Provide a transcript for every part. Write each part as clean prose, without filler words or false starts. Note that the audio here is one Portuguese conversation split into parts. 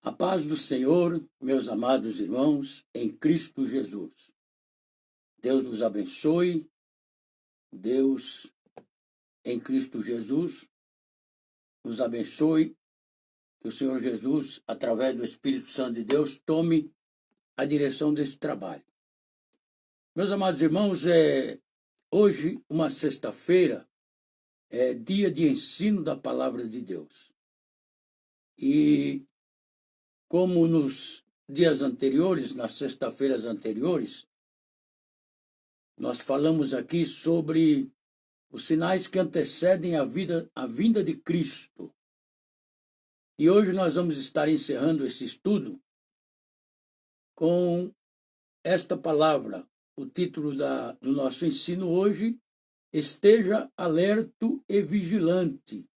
A paz do Senhor, meus amados irmãos, em Cristo Jesus. Deus os abençoe. Deus, em Cristo Jesus, nos abençoe. Que o Senhor Jesus, através do Espírito Santo de Deus, tome a direção desse trabalho. Meus amados irmãos, hoje, uma sexta-feira, é dia de ensino da Palavra de Deus. E como nos dias anteriores, nas sexta-feiras anteriores, nós falamos aqui sobre os sinais que antecedem a vinda de Cristo. E hoje nós vamos estar encerrando esse estudo com esta palavra. O título do nosso ensino hoje: Esteja alerto e vigilante.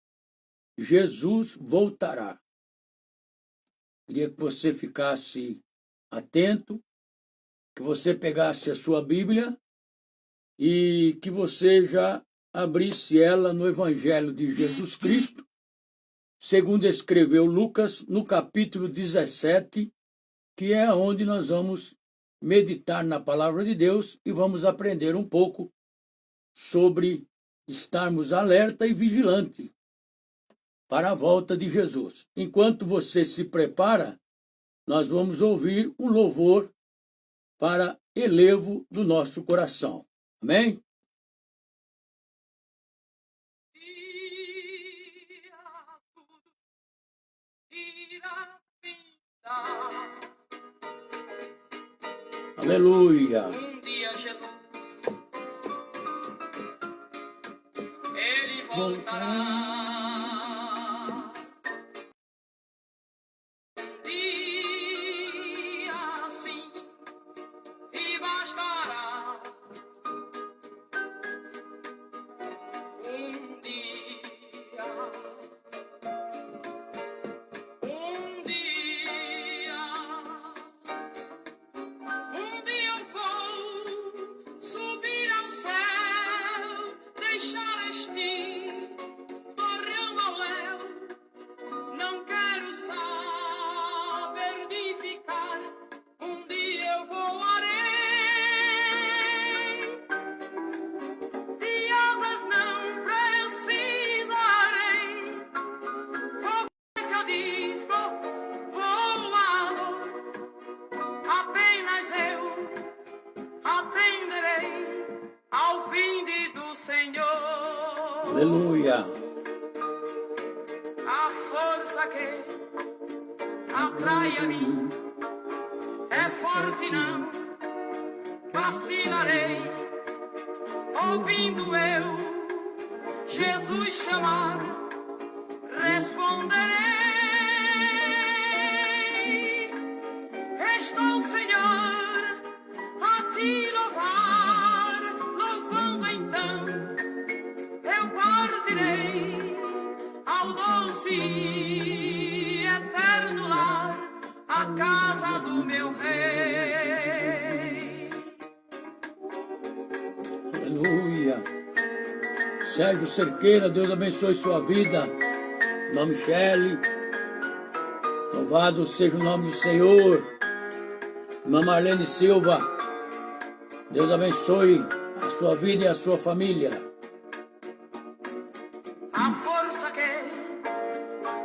Jesus voltará. Queria que você ficasse atento, que você pegasse a sua Bíblia e que você já abrisse ela no Evangelho de Jesus Cristo, segundo escreveu Lucas, no capítulo 17, que é onde nós vamos meditar na Palavra de Deus e vamos aprender um pouco sobre estarmos alerta e vigilante para a volta de Jesus. Enquanto você se prepara, nós vamos ouvir um louvor para elevo do nosso coração. Amém? Aleluia. Um dia Jesus, ele voltará. Um dia sim, e bastará. Um dia, um dia. Um dia eu vou subir ao céu, deixar este torrão ao léu. Não quero saber de ficar, um dia eu voarei. De asas não precisarei, vou que eu disco voador. Apenas eu atenderei ao vinde do Senhor. Aleluia. A força que atrai a mim é forte, não vacilarei. Ouvindo eu Jesus chamar, responderei. Estou, Senhor, a te louvar, louvando então eu partirei ao doce e eterno lar, a casa do meu rei. Aleluia. Sérgio Cerqueira, Deus abençoe sua vida. Irmã Michele, louvado seja o nome do Senhor. Irmã Marlene Silva, Deus abençoe a sua vida e a sua família. A força que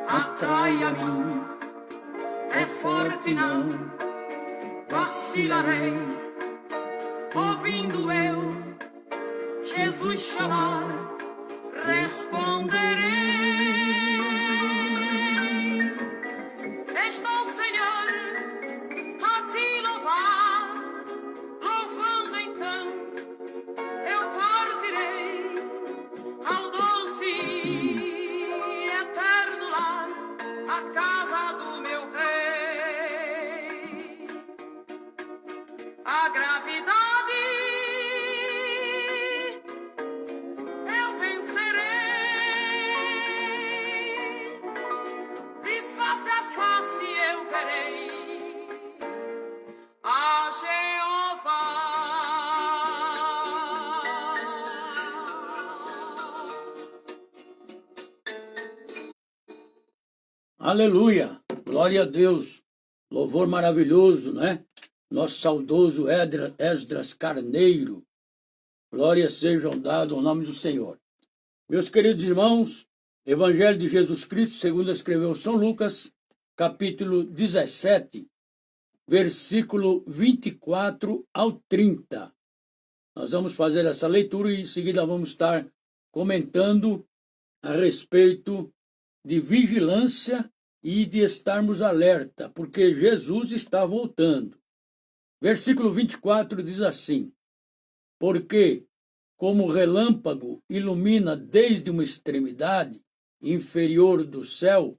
atrai a mim é forte, não vacilarei. Ouvindo eu Jesus chamar, responderei. Estou, Senhor, a te louvar, louvando então eu partirei ao doce e eterno lar, a casa do meu rei. A gravidade eu vencerei, de face a face eu verei a Jeová. Aleluia. Glória a Deus. Louvor maravilhoso, né? Nosso saudoso Esdras Carneiro. Glórias sejam dadas ao nome do Senhor. Meus queridos irmãos, Evangelho de Jesus Cristo, segundo escreveu São Lucas, capítulo 17, versículo 24 ao 30. Nós vamos fazer essa leitura e em seguida vamos estar comentando a respeito de vigilância e de estarmos alerta, porque Jesus está voltando. Versículo 24 diz assim: porque, como relâmpago ilumina desde uma extremidade inferior do céu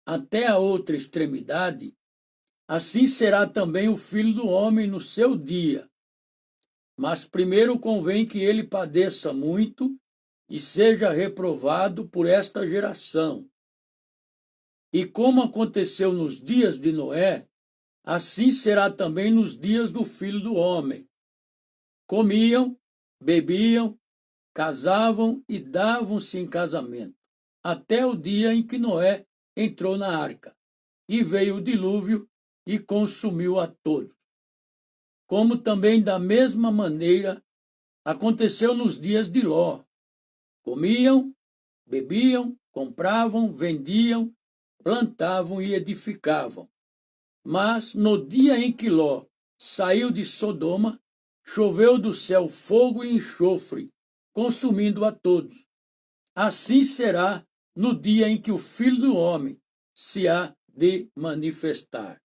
até a outra extremidade, assim será também o Filho do Homem no seu dia. Mas primeiro convém que ele padeça muito e seja reprovado por esta geração. E como aconteceu nos dias de Noé, assim será também nos dias do Filho do Homem. Comiam, bebiam, casavam e davam-se em casamento, até o dia em que Noé entrou na arca, e veio o dilúvio e consumiu a todos. Como também da mesma maneira aconteceu nos dias de Ló. Comiam, bebiam, compravam, vendiam, plantavam e edificavam. Mas no dia em que Ló saiu de Sodoma, choveu do céu fogo e enxofre, consumindo a todos. Assim será no dia em que o Filho do Homem se há de manifestar.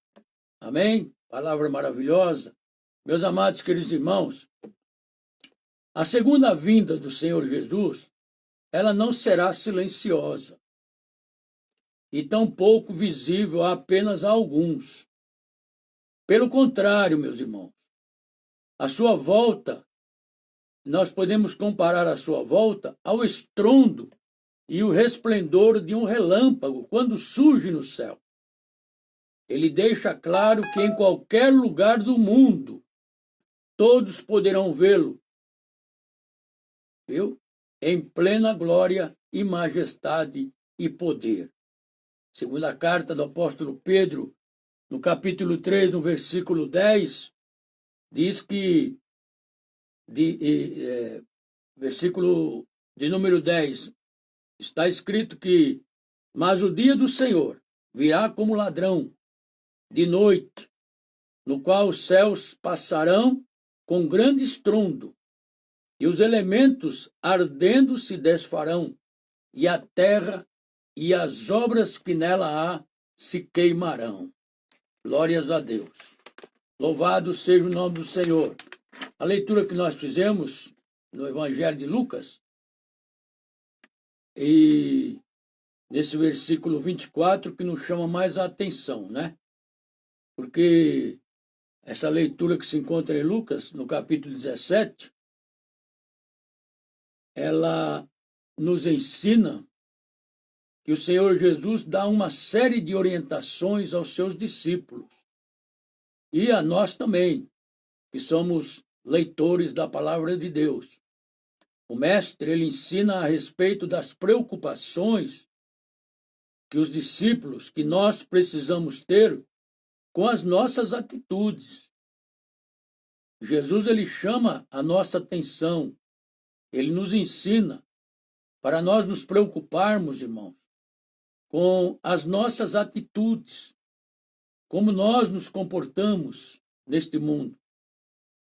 Amém? Palavra maravilhosa. Meus amados queridos irmãos, a segunda vinda do Senhor Jesus, ela não será silenciosa e tampouco visível a apenas a alguns. Pelo contrário, meus irmãos, a sua volta, nós podemos comparar a sua volta ao estrondo e o resplendor de um relâmpago quando surge no céu. Ele deixa claro que em qualquer lugar do mundo todos poderão vê-lo, viu? Em plena glória e majestade e poder. Segundo a carta do apóstolo Pedro, no capítulo 3, no versículo 10, diz que, versículo de número 10, está escrito que, mas o dia do Senhor virá como ladrão, de noite, no qual os céus passarão com grande estrondo, e os elementos ardendo se desfarão, e a terra e as obras que nela há se queimarão. Glórias a Deus. Louvado seja o nome do Senhor. A leitura que nós fizemos no Evangelho de Lucas, e nesse versículo 24 que nos chama mais a atenção, né? Porque essa leitura que se encontra em Lucas, no capítulo 17, ela nos ensina que o Senhor Jesus dá uma série de orientações aos seus discípulos e a nós também, que somos leitores da palavra de Deus. O mestre, ele ensina a respeito das preocupações que os discípulos, que nós precisamos ter com as nossas atitudes. Jesus, ele chama a nossa atenção, ele nos ensina para nós nos preocuparmos, irmãos, com as nossas atitudes, como nós nos comportamos neste mundo.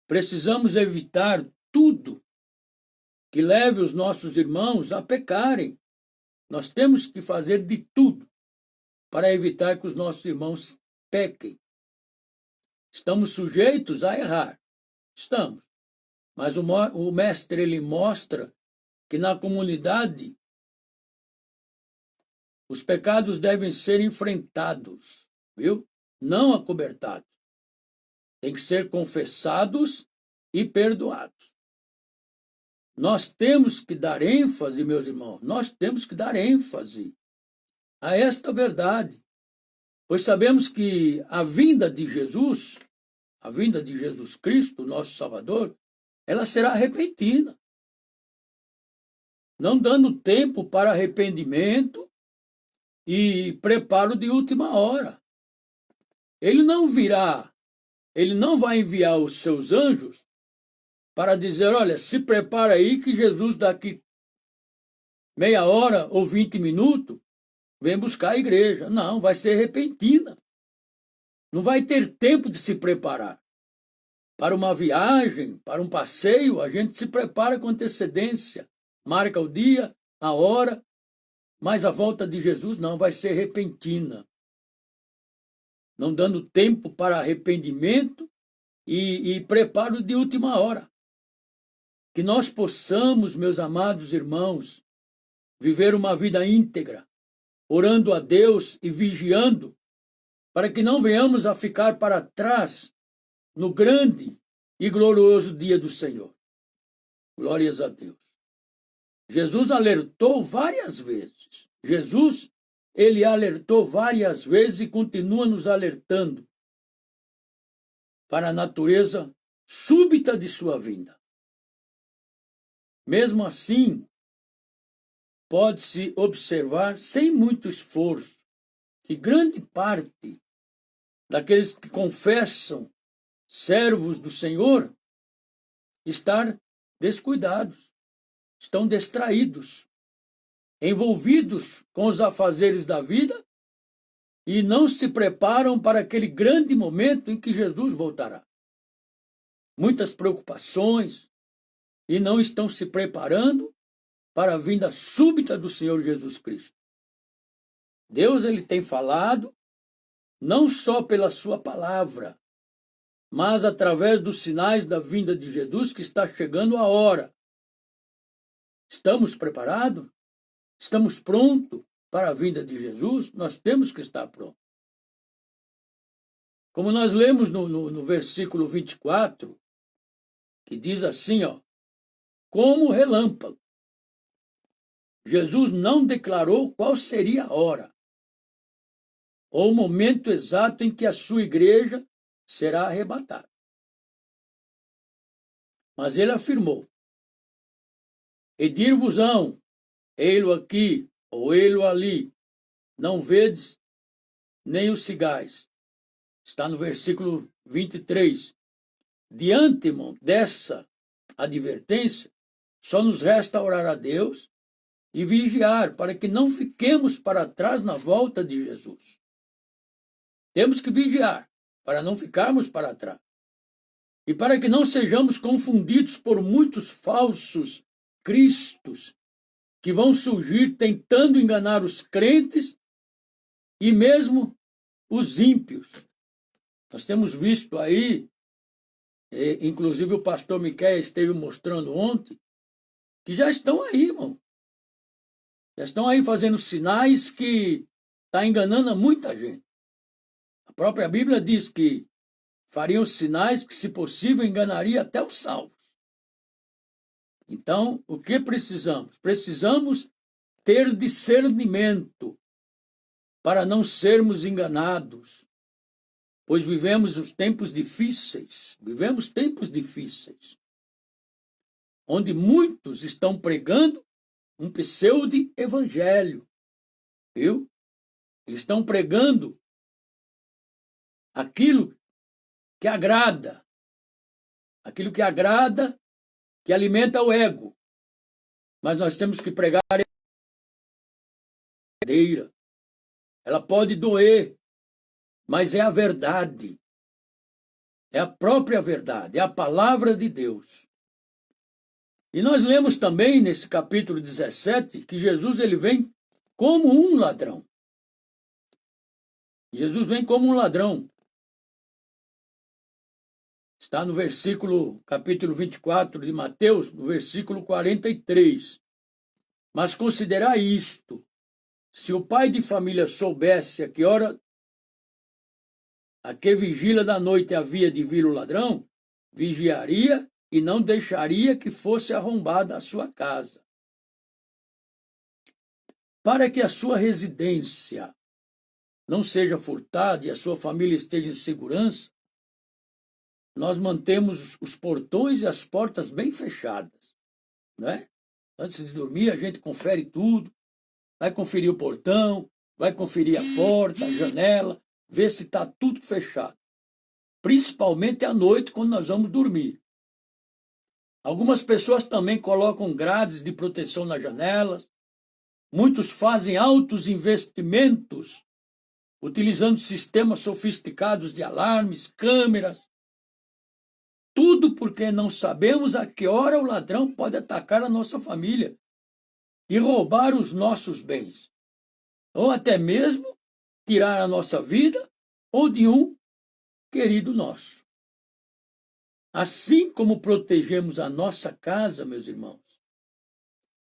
Precisamos evitar tudo que leve os nossos irmãos a pecarem. Nós temos que fazer de tudo para evitar que os nossos irmãos pequem. Estamos sujeitos a errar. Estamos. Mas o mestre, ele mostra que na comunidade os pecados devem ser enfrentados, viu? Não acobertados. Tem que ser confessados e perdoados. Nós temos que dar ênfase, meus irmãos, nós temos que dar ênfase a esta verdade, pois sabemos que a vinda de Jesus Cristo, nosso Salvador, ela será repentina, não dando tempo para arrependimento e preparo de última hora. Ele não virá, ele não vai enviar os seus anjos para dizer, olha, se prepara aí que Jesus daqui meia hora ou 20 minutos vem buscar a igreja. Não, vai ser repentina. Não vai ter tempo de se preparar. Para uma viagem, para um passeio, a gente se prepara com antecedência, marca o dia, a hora, mas a volta de Jesus não, vai ser repentina. Não dando tempo para arrependimento e preparo de última hora. Que nós possamos, meus amados irmãos, viver uma vida íntegra, orando a Deus e vigiando, para que não venhamos a ficar para trás no grande e glorioso dia do Senhor. Glórias a Deus. Jesus alertou várias vezes. Ele alertou várias vezes e continua nos alertando para a natureza súbita de sua vinda. Mesmo assim, pode-se observar, sem muito esforço, que grande parte daqueles que confessam servos do Senhor estão descuidados, estão distraídos, envolvidos com os afazeres da vida e não se preparam para aquele grande momento em que Jesus voltará. Muitas preocupações e não estão se preparando para a vinda súbita do Senhor Jesus Cristo. Deus, ele tem falado não só pela sua palavra, mas através dos sinais da vinda de Jesus, que está chegando a hora. Estamos preparados? Estamos prontos para a vinda de Jesus? Nós temos que estar prontos. Como nós lemos no versículo 24, que diz assim, como relâmpago. Jesus não declarou qual seria a hora ou o momento exato em que a sua igreja será arrebatada. Mas ele afirmou, e dir-vos-ão, ei-lo aqui ou ei-lo ali, não vedes nem os cigais. Está no versículo 23. Diante, irmão, dessa advertência, só nos resta orar a Deus e vigiar para que não fiquemos para trás na volta de Jesus. Temos que vigiar para não ficarmos para trás. E para que não sejamos confundidos por muitos falsos cristos que vão surgir tentando enganar os crentes e mesmo os ímpios. Nós temos visto aí, inclusive o pastor Miquel esteve mostrando ontem, que já estão aí, irmão. Já estão aí fazendo sinais que está enganando a muita gente. A própria Bíblia diz que fariam sinais que, se possível, enganaria até os salvos. Então, o que precisamos? Precisamos ter discernimento para não sermos enganados, pois vivemos tempos difíceis, onde muitos estão pregando um pseudo-evangelho, viu? Eles estão pregando aquilo que agrada, que alimenta o ego. Mas nós temos que pregar a verdadeira. Ela pode doer, mas é a verdade. É a própria verdade, é a palavra de Deus. E nós lemos também nesse capítulo 17 que Jesus ele vem como um ladrão. Jesus vem como um ladrão. Está no capítulo 24 de Mateus, no versículo 43. Mas considerai isto: se o pai de família soubesse a que hora, a que vigília da noite havia de vir o ladrão, vigiaria e não deixaria que fosse arrombada a sua casa. Para que a sua residência não seja furtada e a sua família esteja em segurança, nós mantemos os portões e as portas bem fechadas, né? Antes de dormir, a gente confere tudo, vai conferir o portão, vai conferir a porta, a janela, ver se está tudo fechado, principalmente à noite, quando nós vamos dormir. Algumas pessoas também colocam grades de proteção nas janelas, muitos fazem altos investimentos, utilizando sistemas sofisticados de alarmes, câmeras, tudo porque não sabemos a que hora o ladrão pode atacar a nossa família e roubar os nossos bens, ou até mesmo tirar a nossa vida ou de um querido nosso. Assim como protegemos a nossa casa, meus irmãos,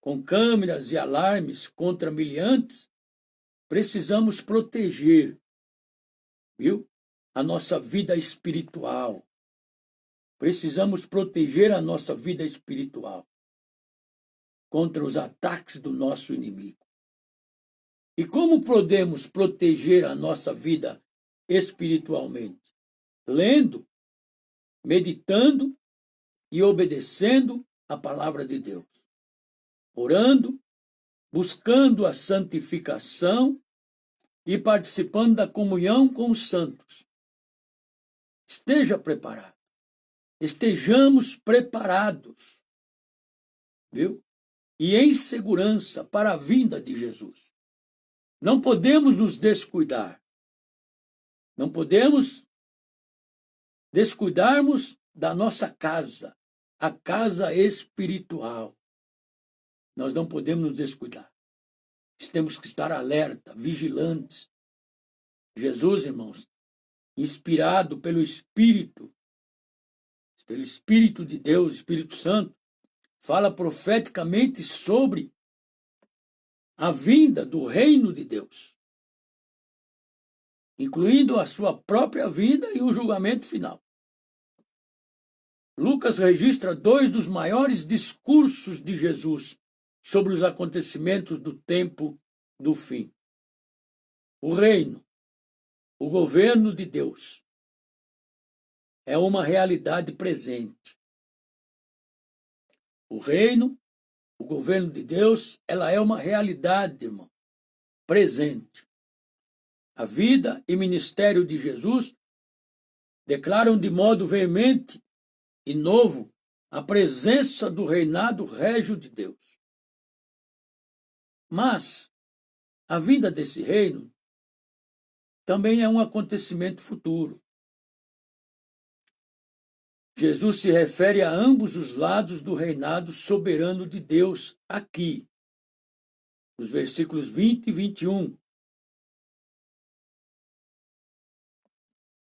com câmeras e alarmes contra meliantes, precisamos proteger, viu? A nossa vida espiritual. Precisamos proteger a nossa vida espiritual contra os ataques do nosso inimigo. E como podemos proteger a nossa vida espiritualmente? Lendo, meditando e obedecendo a palavra de Deus. Orando, buscando a santificação e participando da comunhão com os santos. Esteja preparado. Estejamos preparados, viu? E em segurança para a vinda de Jesus. Não podemos nos descuidar. Não podemos descuidarmos da nossa casa, a casa espiritual. Nós não podemos nos descuidar. Temos que estar alerta, vigilantes. Jesus, irmãos, inspirado pelo Espírito de Deus, Espírito Santo, fala profeticamente sobre a vinda do reino de Deus, incluindo a sua própria vida e o julgamento final. Lucas registra 2 dos maiores discursos de Jesus sobre os acontecimentos do tempo do fim. O reino, o governo de Deus, é uma realidade presente. O reino, o governo de Deus, ela é uma realidade, irmão, presente. A vida e ministério de Jesus declaram de modo veemente e novo a presença do reinado régio de Deus. Mas a vinda desse reino também é um acontecimento futuro. Jesus se refere a ambos os lados do reinado soberano de Deus aqui, nos versículos 20 e 21.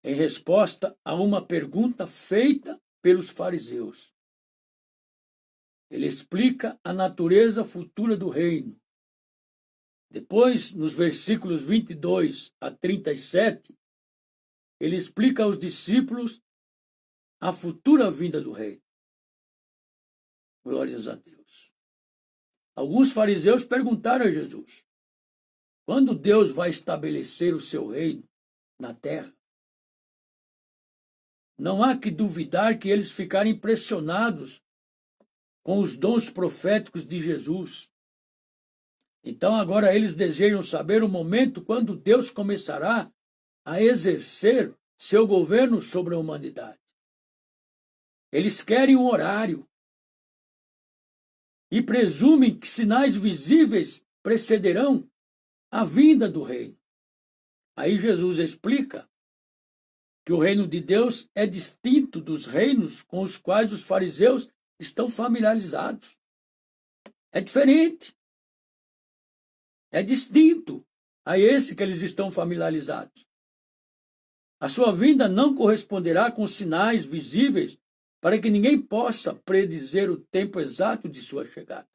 Em resposta a uma pergunta feita pelos fariseus. Ele explica a natureza futura do reino. Depois, nos versículos 22 a 37, ele explica aos discípulos a futura vinda do reino. Glórias a Deus. Alguns fariseus perguntaram a Jesus: quando Deus vai estabelecer o seu reino na terra? Não há que duvidar que eles ficaram impressionados com os dons proféticos de Jesus. Então agora eles desejam saber o momento quando Deus começará a exercer seu governo sobre a humanidade. Eles querem um horário e presumem que sinais visíveis precederão a vinda do reino. Aí Jesus explica que o reino de Deus é distinto dos reinos com os quais os fariseus estão familiarizados. É diferente. É distinto a esse que eles estão familiarizados. A sua vinda não corresponderá com sinais visíveis para que ninguém possa predizer o tempo exato de sua chegada.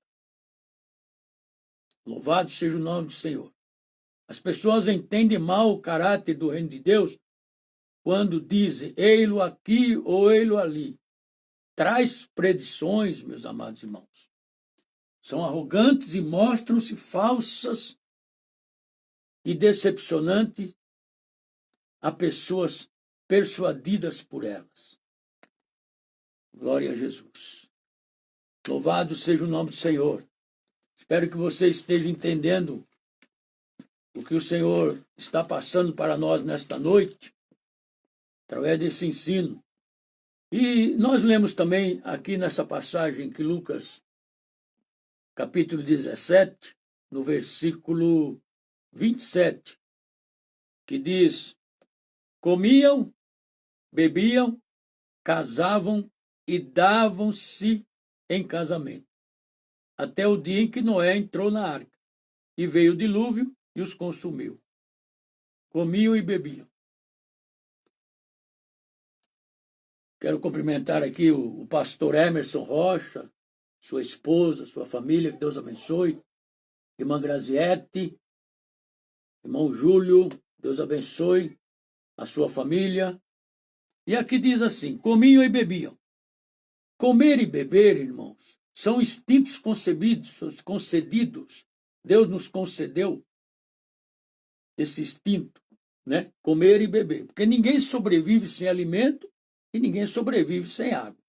Louvado seja o nome do Senhor. As pessoas entendem mal o caráter do reino de Deus quando dizem, ei-lo aqui ou ei-lo ali. Traz predições, meus amados irmãos. São arrogantes e mostram-se falsas e decepcionantes a pessoas persuadidas por elas. Glória a Jesus. Louvado seja o nome do Senhor. Espero que você esteja entendendo o que o Senhor está passando para nós nesta noite, através desse ensino. E nós lemos também aqui nessa passagem que Lucas, capítulo 17, no versículo 27, que diz: comiam, bebiam, casavam e davam-se em casamento, até o dia em que Noé entrou na arca, e veio o dilúvio e os consumiu. Comiam e bebiam. Quero cumprimentar aqui o pastor Emerson Rocha, sua esposa, sua família, que Deus abençoe. Irmã Graziete, irmão Júlio, Deus abençoe a sua família. E aqui diz assim: comiam e bebiam. Comer e beber, irmãos, são instintos concedidos. Deus nos concedeu esse instinto, né? Comer e beber. Porque ninguém sobrevive sem alimento e ninguém sobrevive sem água.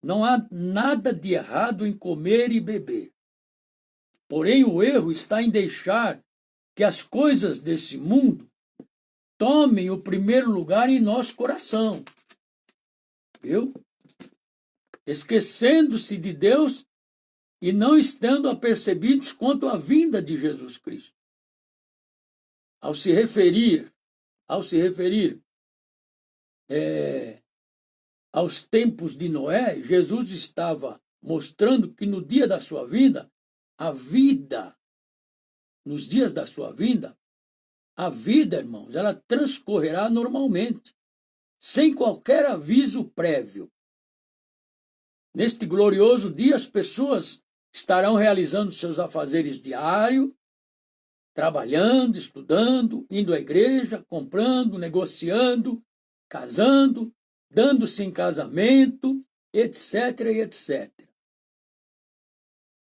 Não há nada de errado em comer e beber. Porém, o erro está em deixar que as coisas desse mundo tomem o primeiro lugar em nosso coração. Viu? Esquecendo-se de Deus e não estando apercebidos quanto à vinda de Jesus Cristo. Ao se referir aos tempos de Noé, Jesus estava mostrando que no dia da sua vinda, nos dias da sua vinda, a vida, irmãos, ela transcorrerá normalmente, sem qualquer aviso prévio. Neste glorioso dia, as pessoas estarão realizando seus afazeres diários, trabalhando, estudando, indo à igreja, comprando, negociando, casando, dando-se em casamento, etc, etc.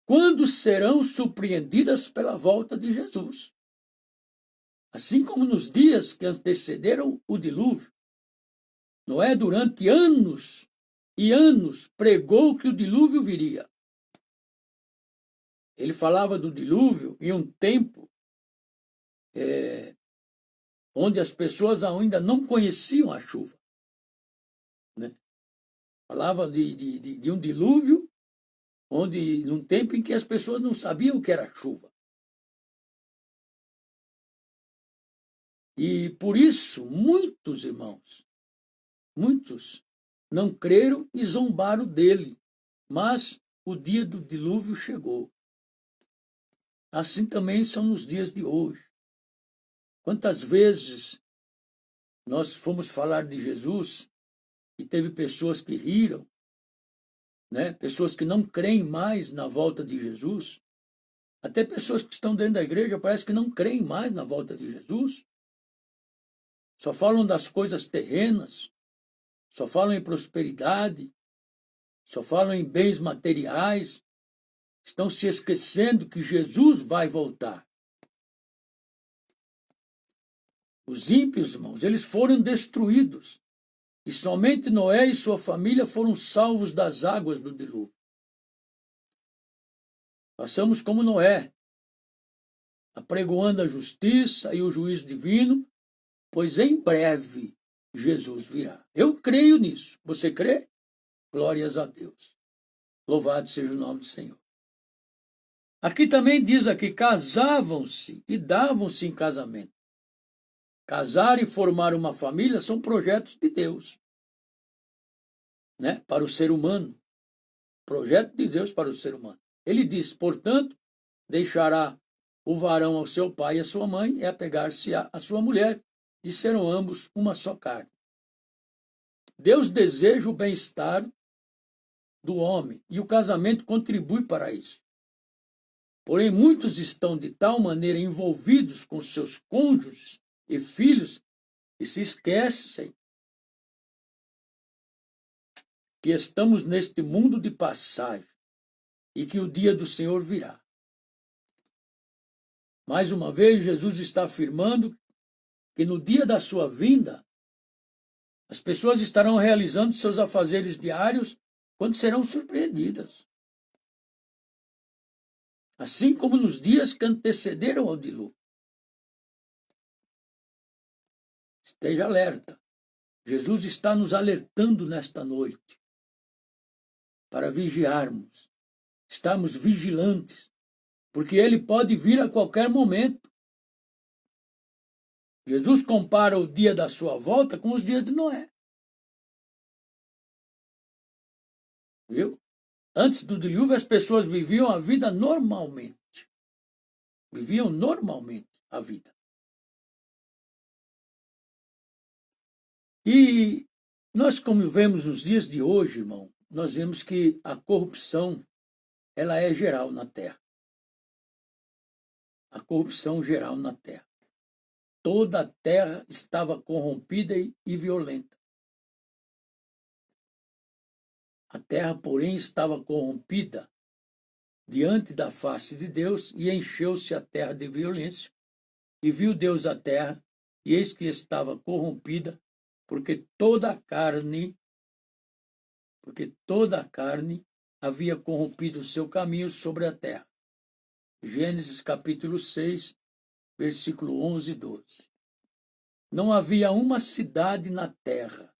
Quando serão surpreendidas pela volta de Jesus? Assim como nos dias que antecederam o dilúvio. Noé, durante anos e anos, pregou que o dilúvio viria. Ele falava do dilúvio em um tempo onde as pessoas ainda não conheciam a chuva. Né? Falava de um dilúvio num tempo em que as pessoas não sabiam o que era chuva. E por isso, muitos irmãos, muitos não creram e zombaram dele, mas o dia do dilúvio chegou. Assim também são nos dias de hoje. Quantas vezes nós fomos falar de Jesus e teve pessoas que riram, né? Pessoas que não creem mais na volta de Jesus, até pessoas que estão dentro da igreja parece que não creem mais na volta de Jesus, só falam das coisas terrenas, só falam em prosperidade, só falam em bens materiais, estão se esquecendo que Jesus vai voltar. Os ímpios, irmãos, eles foram destruídos, e somente Noé e sua família foram salvos das águas do dilúvio. Passamos como Noé, apregoando a justiça e o juízo divino, pois em breve Jesus virá. Eu creio nisso. Você crê? Glórias a Deus. Louvado seja o nome do Senhor. Aqui também diz aqui, casavam-se e davam-se em casamento. Casar e formar uma família são projetos de Deus, né? Para o ser humano. Projeto de Deus para o ser humano. Ele diz, portanto, deixará o varão ao seu pai e à sua mãe e apegar-se à sua mulher, e serão ambos uma só carne. Deus deseja o bem-estar do homem e o casamento contribui para isso. Porém, muitos estão de tal maneira envolvidos com seus cônjuges e filhos que se esquecem que estamos neste mundo de passagem e que o dia do Senhor virá. Mais uma vez, Jesus está afirmando que no dia da sua vinda, as pessoas estarão realizando seus afazeres diários quando serão surpreendidas. assim como nos dias que antecederam ao dilúvio. Esteja alerta. Jesus está nos alertando nesta noite para vigiarmos, estarmos vigilantes, porque ele pode vir a qualquer momento. Jesus compara o dia da sua volta com os dias de Noé. Viu? Antes do dilúvio, as pessoas viviam a vida normalmente. Viviam normalmente a vida. E nós, como vemos nos dias de hoje, irmão, nós vemos que a corrupção, ela é geral na Terra. A corrupção geral na Terra. Toda a Terra estava corrompida e violenta. A Terra, porém, estava corrompida diante da face de Deus e encheu-se a Terra de violência. E viu Deus a Terra, e eis que estava corrompida, porque toda a carne havia corrompido o seu caminho sobre a terra. Gênesis capítulo 6, versículo 11 e 12. Não havia uma cidade na terra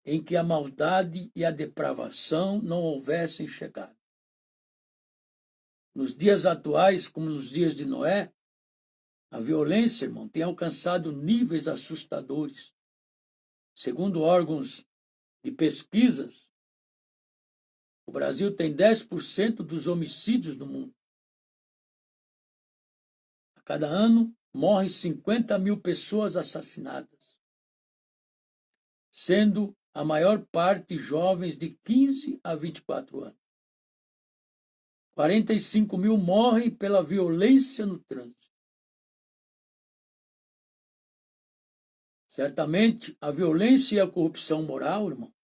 em que a maldade e a depravação não houvessem chegado. Nos dias atuais, como nos dias de Noé, a violência, irmão, tem alcançado níveis assustadores. Segundo órgãos de pesquisas, o Brasil tem 10% dos homicídios do mundo. A cada ano, morrem 50 mil pessoas assassinadas, sendo a maior parte jovens de 15 a 24 anos. 45 mil morrem pela violência no trânsito. Certamente, a violência e a corrupção moral, irmão,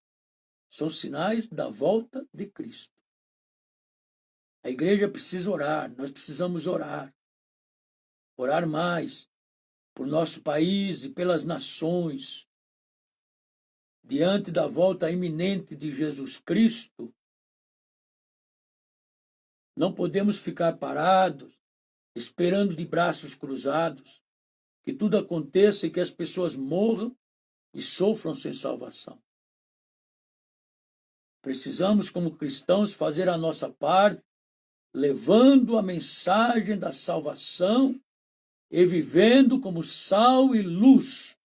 são sinais da volta de Cristo. A igreja precisa orar, nós precisamos orar. Orar mais por nosso país e pelas nações. Diante da volta iminente de Jesus Cristo, não podemos ficar parados, esperando de braços cruzados, que tudo aconteça e que as pessoas morram e sofram sem salvação. Precisamos, como cristãos, fazer a nossa parte, levando a mensagem da salvação e vivendo como sal e luz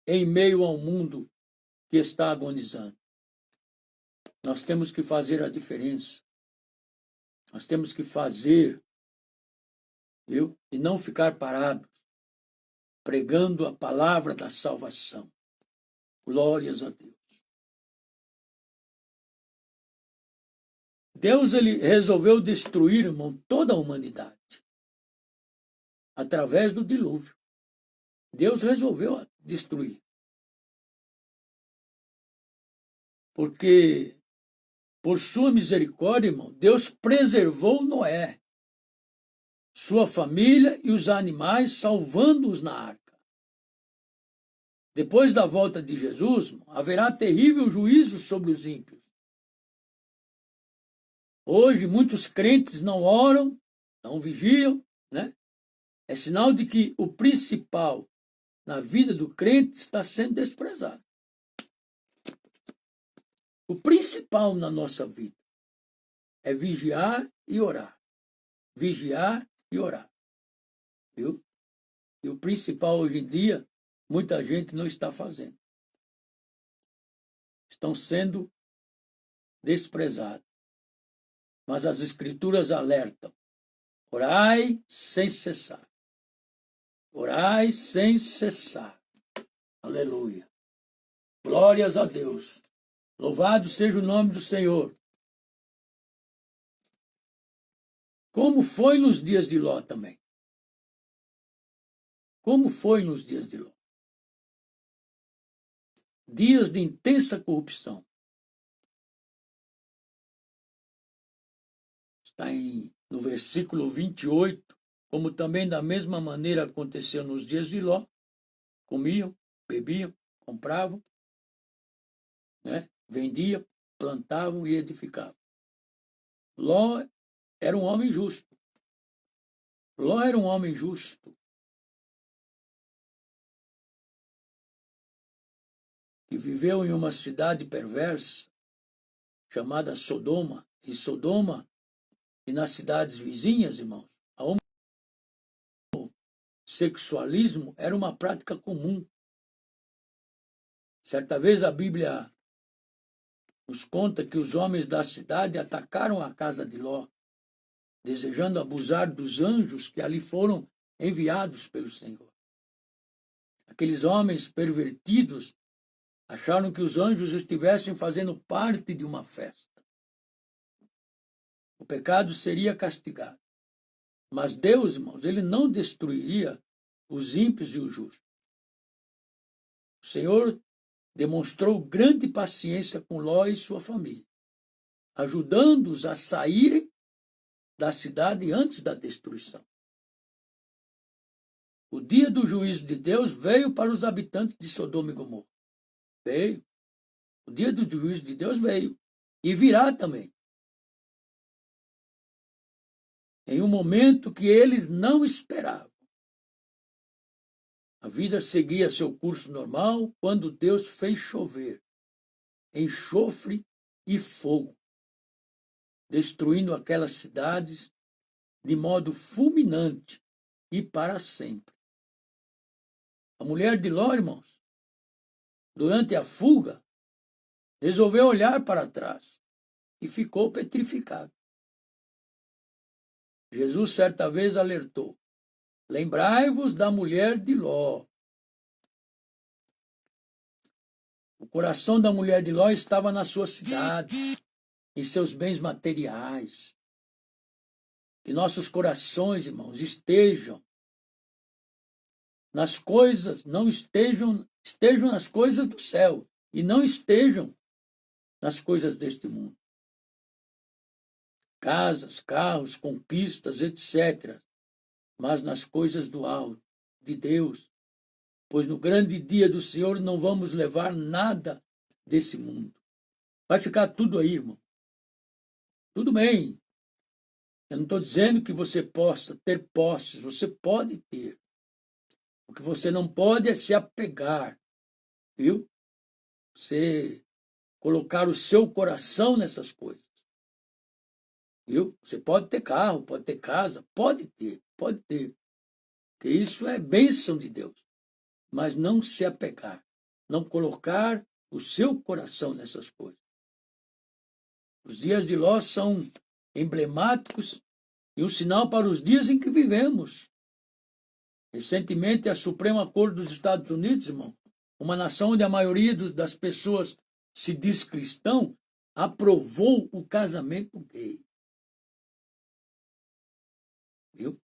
em meio ao mundo que está agonizando. Nós temos que fazer a diferença. Nós temos que fazer, viu? E não ficar parados, pregando a palavra da salvação. Glórias a Deus. Deus ele resolveu destruir, irmão, toda a humanidade através do dilúvio. Deus resolveu destruir. Porque, por sua misericórdia, irmão, Deus preservou Noé, sua família e os animais, salvando-os na arca. Depois da volta de Jesus, irmão, haverá terrível juízo sobre os ímpios. Hoje, muitos crentes não oram, não vigiam, né? É sinal de que o principal na vida do crente está sendo desprezado. O principal na nossa vida é vigiar e orar. Vigiar e orar. Viu? E o principal hoje em dia, muita gente não está fazendo. Estão sendo desprezados. Mas as Escrituras alertam. Orai sem cessar. Orai sem cessar. Aleluia. Glórias a Deus. Louvado seja o nome do Senhor. Como foi nos dias de Ló também. Como foi nos dias de Ló. Dias de intensa corrupção. Está no versículo 28, como também da mesma maneira aconteceu nos dias de Ló. Comiam, bebiam, compravam, né? Vendiam, plantavam e edificavam. Ló era um homem justo. Ló era um homem justo, que viveu em uma cidade perversa chamada Sodoma. E Sodoma, e nas cidades vizinhas, irmãos, o homossexualismo era uma prática comum. Certa vez a Bíblia nos conta que os homens da cidade atacaram a casa de Ló, desejando abusar dos anjos que ali foram enviados pelo Senhor. Aqueles homens pervertidos acharam que os anjos estivessem fazendo parte de uma festa. O pecado seria castigado. Mas Deus, irmãos, ele não destruiria os ímpios e os justos. O Senhor demonstrou grande paciência com Ló e sua família, ajudando-os a saírem da cidade antes da destruição. O dia do juízo de Deus veio para os habitantes de Sodoma e Gomorra. Veio. O dia do juízo de Deus veio. E virá também. Em um momento que eles não esperavam. A vida seguia seu curso normal quando Deus fez chover enxofre e fogo, destruindo aquelas cidades de modo fulminante e para sempre. A mulher de Ló, irmãos, durante a fuga, resolveu olhar para trás e ficou petrificada. Jesus certa vez alertou: lembrai-vos da mulher de Ló. O coração da mulher de Ló estava na sua cidade, em seus bens materiais. Que nossos corações, irmãos, estejam nas coisas, não estejam nas coisas do céu e não estejam nas coisas deste mundo. Casas, carros, conquistas, etc. Mas nas coisas do alto, de Deus. Pois no grande dia do Senhor não vamos levar nada desse mundo. Vai ficar tudo aí, irmão. Tudo bem. Eu não estou dizendo que você possa ter posses. Você pode ter. O que você não pode é se apegar. Viu? Você colocar o seu coração nessas coisas. Viu? Você pode ter carro, pode ter casa, pode ter. Porque isso é bênção de Deus. Mas não se apegar, não colocar o seu coração nessas coisas. Os dias de Ló são emblemáticos e um sinal para os dias em que vivemos. Recentemente, a Suprema Corte dos Estados Unidos, irmão, uma nação onde a maioria das pessoas se diz cristão, aprovou o casamento gay. Viu?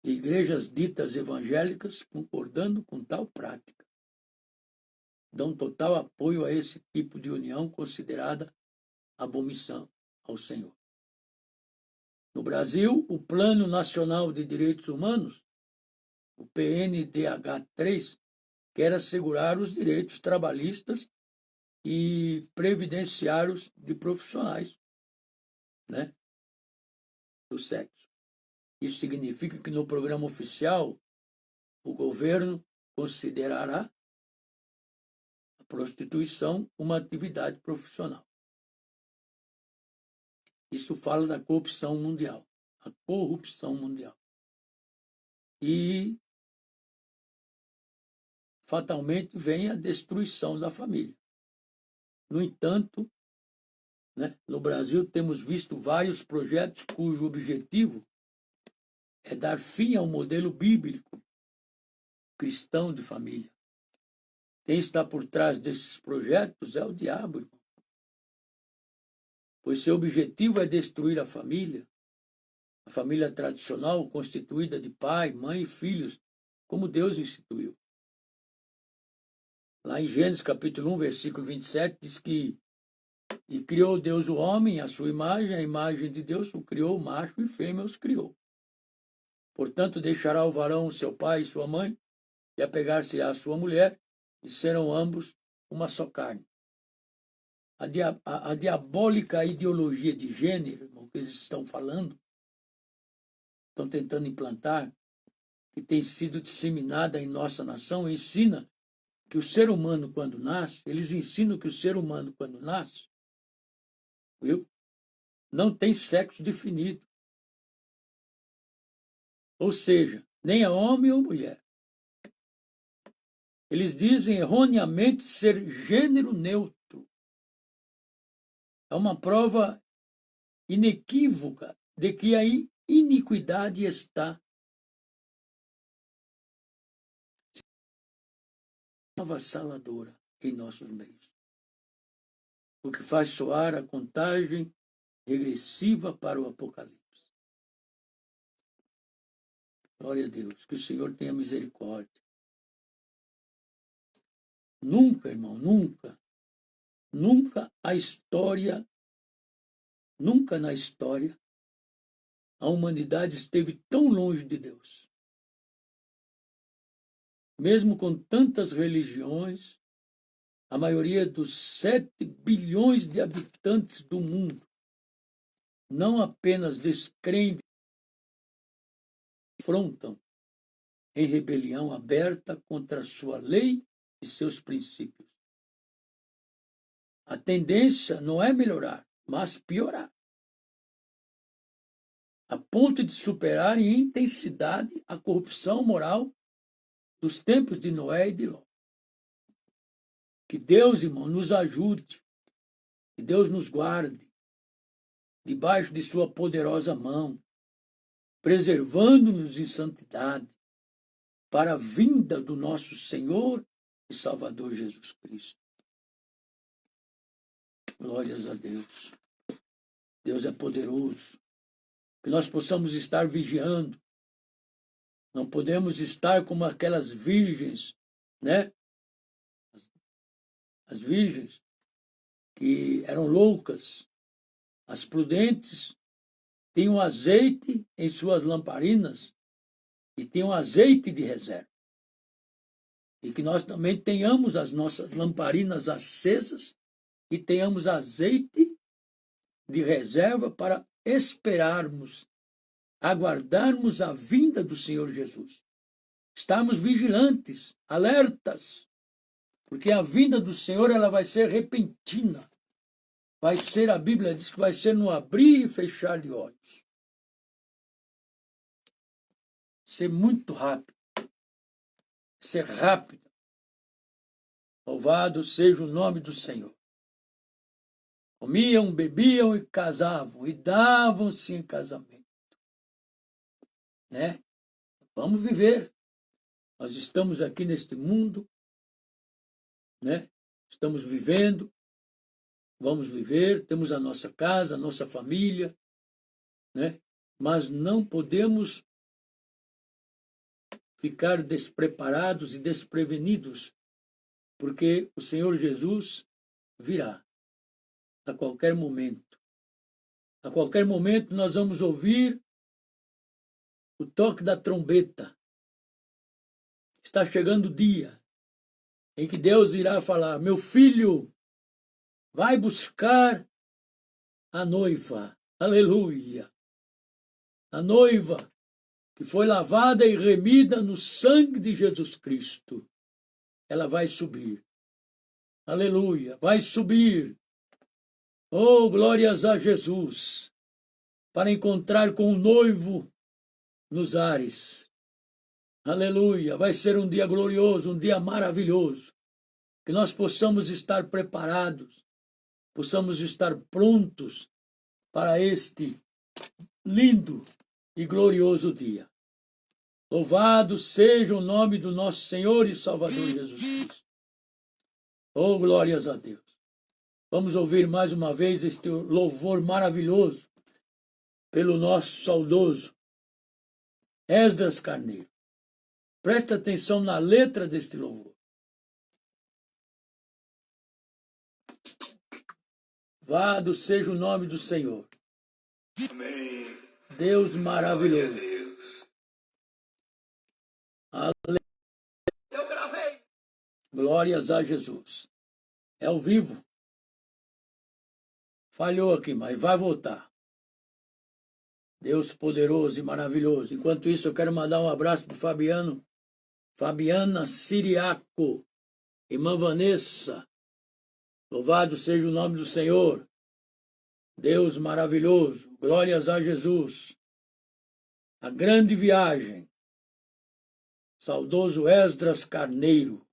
Igrejas ditas evangélicas concordando com tal prática. Dão total apoio a esse tipo de união considerada abominação ao Senhor. No Brasil, o Plano Nacional de Direitos Humanos, o PNDH3, quer assegurar os direitos trabalhistas e previdenciários de profissionais, né, do sexo. Isso significa que no programa oficial o governo considerará a prostituição uma atividade profissional. Isso fala da corrupção mundial. A corrupção mundial. E fatalmente vem a destruição da família. No entanto, né, no Brasil temos visto vários projetos cujo objetivo é dar fim ao modelo bíblico cristão de família. Quem está por trás desses projetos é o diabo, irmão. Pois seu objetivo é destruir a família tradicional constituída de pai, mãe e filhos, como Deus instituiu. Lá em Gênesis capítulo 1, versículo 27, diz que e criou Deus o homem, à sua imagem, a imagem de Deus o criou, macho e fêmea os criou. Portanto, deixará o varão seu pai e sua mãe, e apegar-se à sua mulher, e serão ambos uma só carne. a diabólica ideologia de gênero, irmão, que eles estão falando, estão tentando implantar, que tem sido disseminada em nossa nação, ensina que o ser humano, quando nasce, eles ensinam que o ser humano, quando nasce, viu, não tem sexo definido. Ou seja, nem é homem ou mulher. Eles dizem erroneamente ser gênero neutro. É uma prova inequívoca de que a iniquidade está avassaladora em nossos meios, o que faz soar a contagem regressiva para o Apocalipse. Glória a Deus, que o Senhor tenha misericórdia. Nunca, irmão, nunca na história, a humanidade esteve tão longe de Deus. Mesmo com tantas religiões, a maioria dos 7 bilhões de habitantes do mundo, não apenas descrentes, confrontam em rebelião aberta contra a sua lei e seus princípios. A tendência não é melhorar, mas piorar, a ponto de superar em intensidade a corrupção moral dos tempos de Noé e de Ló. Que Deus, irmão, nos ajude, que Deus nos guarde debaixo de sua poderosa mão, preservando-nos em santidade para a vinda do nosso Senhor e Salvador Jesus Cristo. Glórias a Deus. Deus é poderoso. Que nós possamos estar vigiando. Não podemos estar como aquelas virgens, né? As virgens que eram loucas. As prudentes tinham azeite em suas lamparinas e tinham azeite de reserva. E que nós também tenhamos as nossas lamparinas acesas e tenhamos azeite de reserva para esperarmos, aguardarmos a vinda do Senhor Jesus. Estarmos vigilantes, alertas, porque a vinda do Senhor ela vai ser repentina. Vai ser, a Bíblia diz que vai ser no abrir e fechar de olhos. Ser muito rápido. Ser rápido. Louvado seja o nome do Senhor. Comiam, bebiam e casavam, e davam-se em casamento. Né? Vamos viver. Nós estamos aqui neste mundo, né? Estamos vivendo, vamos viver, temos a nossa casa, a nossa família, né? Mas não podemos ficar despreparados e desprevenidos, porque o Senhor Jesus virá a qualquer momento. A qualquer momento nós vamos ouvir o toque da trombeta. Está chegando o dia em que Deus irá falar: meu filho, vai buscar a noiva. Aleluia! A noiva que foi lavada e remida no sangue de Jesus Cristo. Ela vai subir. Aleluia! Vai subir. Oh, glórias a Jesus! Para encontrar com o noivo nos ares. Aleluia! Vai ser um dia glorioso, um dia maravilhoso. Que nós possamos estar preparados, possamos estar prontos para este lindo e glorioso dia. Louvado seja o nome do nosso Senhor e Salvador Jesus Cristo. Oh, glórias a Deus. Vamos ouvir mais uma vez este louvor maravilhoso pelo nosso saudoso Esdras Carneiro. Presta atenção na letra deste louvor. Louvado seja o nome do Senhor. Amém. Deus maravilhoso. Deus. Eu gravei. Glórias a Jesus. É ao vivo. Falhou aqui, mas vai voltar. Deus poderoso e maravilhoso. Enquanto isso, eu quero mandar um abraço para o Fabiana Siriaco, irmã Vanessa. Louvado seja o nome do Senhor. Deus maravilhoso. Glórias a Jesus. A grande viagem. Saudoso Esdras Carneiro.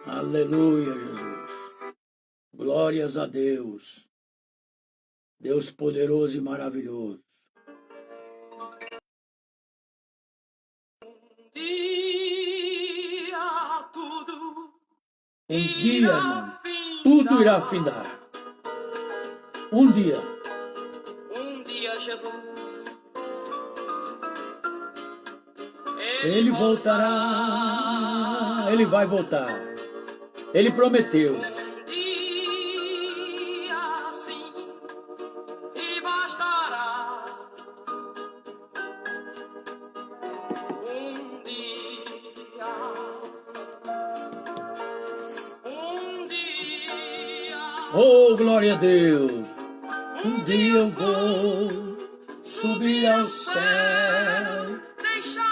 Aleluia, Jesus. Glórias a Deus. Deus poderoso e maravilhoso. Um dia, irmão, tudo irá findar. Um dia. Um dia, Jesus. Ele voltará. Ele vai voltar. Ele prometeu. Um dia, sim, e bastará. Um dia. Um dia. Oh, glória a Deus. Um dia eu vou subir ao céu.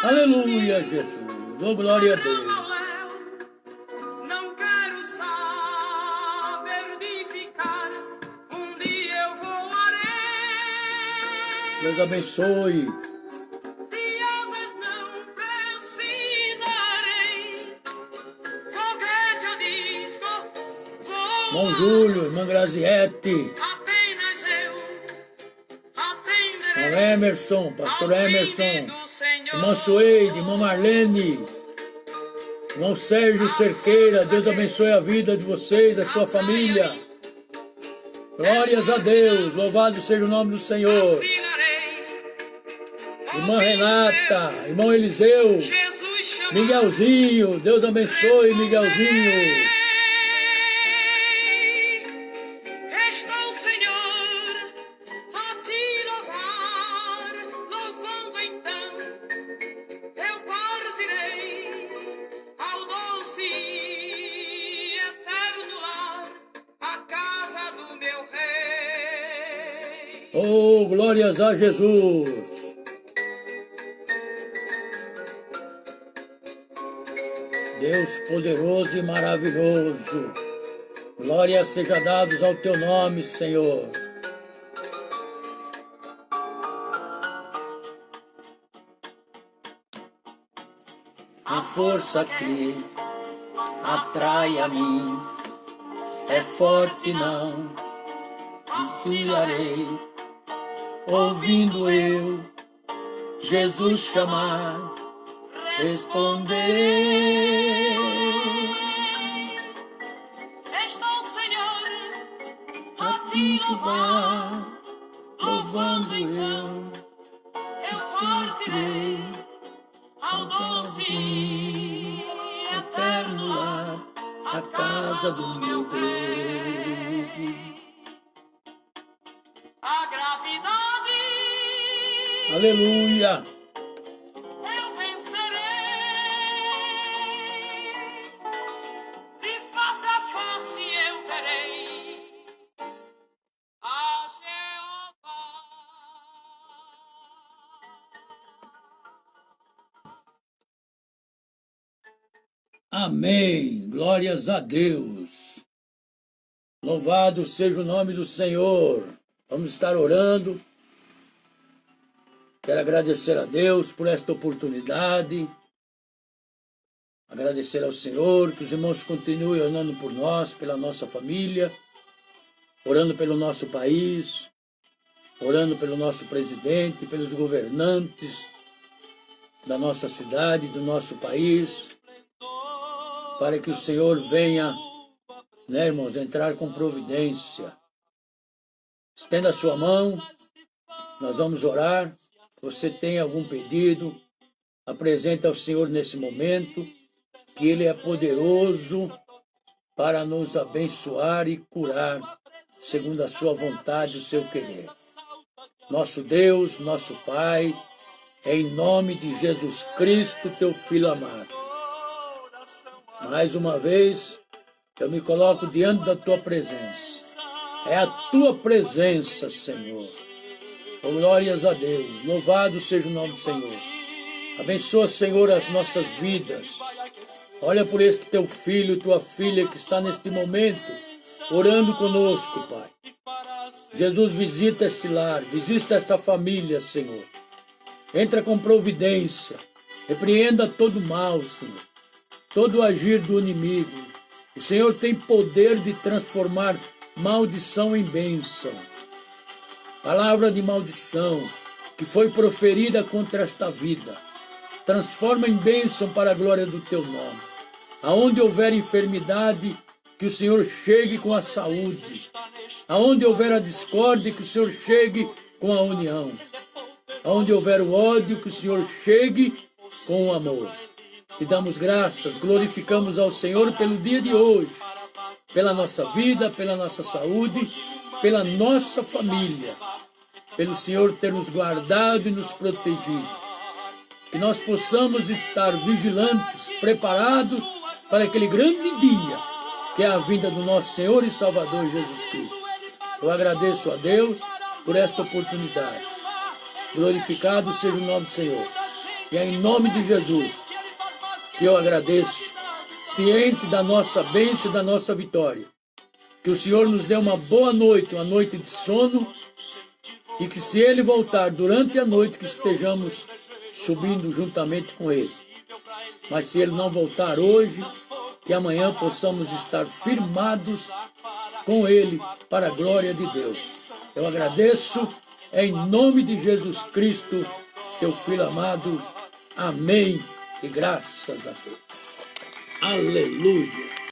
Aleluia, Jesus. Oh, glória a Deus. Não quero saber de ficar. Um dia eu voarei. Deus abençoe. E às vezes não precisarei. Foguete ou disco. Irmão Júlio, irmã Graziete, Apenas eu atenderei. irmão Emerson, pastor ao pedido Emerson, do Senhor. irmã Sueide, irmã Marlene, irmão Sérgio Cerqueira. Deus abençoe a vida de vocês, a sua família. Glórias a Deus, louvado seja o nome do Senhor. Assinarei. Irmã Renata, irmão Eliseu, Jesus chamou. Miguelzinho, Deus abençoe, Miguelzinho. Estou, Senhor, a te louvar, louvando então, eu partirei ao doce e eterno lar, a casa do meu rei. Oh, glórias a Jesus. Deus poderoso e maravilhoso. Glória seja dados ao teu nome, Senhor. A força que atrai a mim é forte, não vacilarei. Ouvindo eu Jesus chamar, responderei. Estou, Senhor, A ti louvar, louvando eu partirei ao doce e eterno lar, a casa do meu Rei. a gravidade. Aleluia! Eu vencerei, de face a face eu verei a Jeová. Amém! Glórias a Deus! Louvado seja o nome do Senhor! Vamos estar orando. Quero agradecer a Deus por esta oportunidade. Agradecer ao Senhor, que os irmãos continuem orando por nós, pela nossa família, orando pelo nosso país, orando pelo nosso presidente, pelos governantes da nossa cidade, do nosso país, para que o Senhor venha, irmãos, entrar com providência. Estenda a sua mão, nós vamos orar. Você tem algum pedido, apresenta ao Senhor nesse momento, que Ele é poderoso para nos abençoar e curar, segundo a sua vontade e o seu querer. Nosso Deus, nosso Pai, é em nome de Jesus Cristo, teu Filho amado. Mais uma vez, eu me coloco diante da tua presença. É a tua presença, Senhor. Oh, glórias a Deus. Louvado seja o nome do Senhor. Abençoa, Senhor, as nossas vidas. Olha por este teu filho, tua filha que está neste momento orando conosco, Pai. Jesus, visita este lar, visita esta família, Senhor. Entra com providência. Repreenda todo mal, Senhor. Todo o agir do inimigo. O Senhor tem poder de transformar maldição em bênção. Palavra de maldição que foi proferida contra esta vida. Transforma em bênção para a glória do teu nome. Aonde houver enfermidade, que o Senhor chegue com a saúde. Aonde houver a discórdia, que o Senhor chegue com a união. Aonde houver o ódio, que o Senhor chegue com o amor. Te damos graças, glorificamos ao Senhor pelo dia de hoje, pela nossa vida, pela nossa saúde, pela nossa família, pelo Senhor ter nos guardado e nos protegido. Que nós possamos estar vigilantes, preparados para aquele grande dia, que é a vinda do nosso Senhor e Salvador Jesus Cristo. Eu agradeço a Deus por esta oportunidade. Glorificado seja o nome do Senhor. E é em nome de Jesus que eu agradeço, ciente da nossa bênção e da nossa vitória. Que o Senhor nos dê uma boa noite, uma noite de sono, e que se Ele voltar durante a noite, que estejamos subindo juntamente com Ele. Mas se Ele não voltar hoje, que amanhã possamos estar firmados com Ele para a glória de Deus. Eu agradeço em nome de Jesus Cristo, teu Filho amado. Amém e graças a Deus. Aleluia.